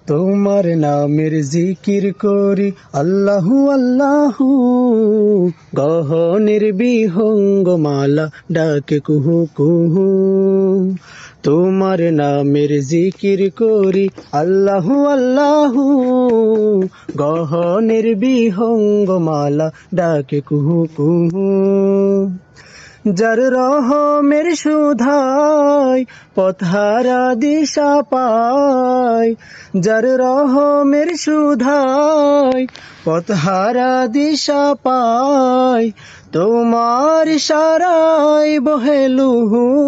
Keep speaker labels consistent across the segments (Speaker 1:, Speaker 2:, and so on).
Speaker 1: তোমার নামের জিকির করি আল্লাহু আল্লাহু, গহনের বিহঙ্গ মালা ডাকে কুহু কুহু। তোমার নামের জিকির করি আল্লাহু আল্লাহু, গহনের বিহঙ্গ মালা ডাকে কুহু কুহু। যার রহমের সুধায় পথহারা দিশা পায়, যার রহমের সুধায় পথহারা দিশা পায়, তোমার ইশারায় বহেলুহু।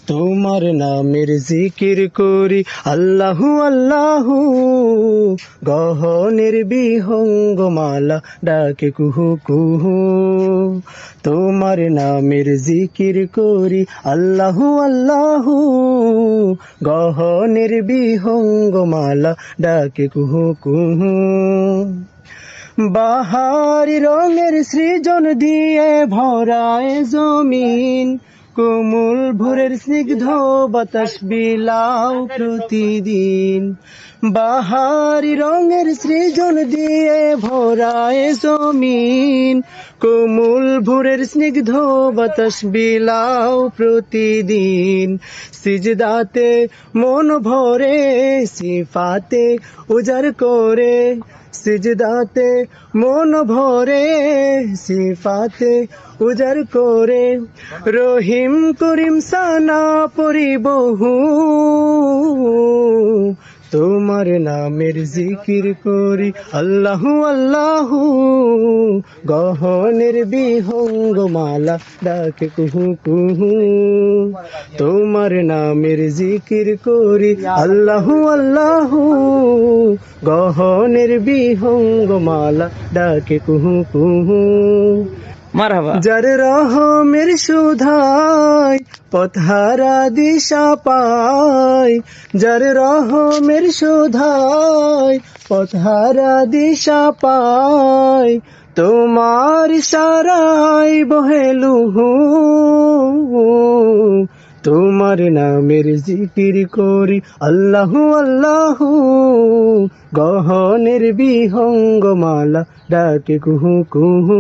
Speaker 1: তোমার নামের জিকির করি আল্লাহু আল্লাহু, গহনের বিহঙ্গ মালা ডাকে কুহু কুহু। তোমার নামের জিকির করি আল্লাহু আল্লাহু, গহনের বিহঙ্গ মালা ডাকে কুহু কুহু। বাহারি রঙের সৃজন দিয়ে ভরায় জমিন, কোমল ভোরের স্নিগ্ধ বাতাস বিলাও প্রতিদিন। বাহারি রঙের সৃজন দিয়ে ভরায় জমিন, কোমল ভোরের স্নিগ্ধ বাতাস বিলাও প্রতিদিন। সিজদাতে মন ভরে সিফাতে উজাড় করে, সিজদাতে মন ভরে সিফাতে উজাড় করে, রহিম করিম সানা পরিবহু। তোমার নামের জিকির করি আল্লাহু আল্লাহু, গহনের বিহঙ্গ মালা ডাকে কুহু কুহু। তোমার নামের জিকির করি আল্লাহু আল্লাহু, গহনের বিহঙ্গ মালা ডাকে কুহু কুহু।
Speaker 2: মারহাবা।
Speaker 1: যার রহমের সুধায় পথহারা দিশা পায়, যার রহমের সুধায় পথহারা দিশা পায়, তোমার ইশারায় বহেলুহু। তোমার নামের জিকির করি আল্লাহু আল্লাহু, গহনের বিহঙ্গ মালা ডাকে কুহু কুহু।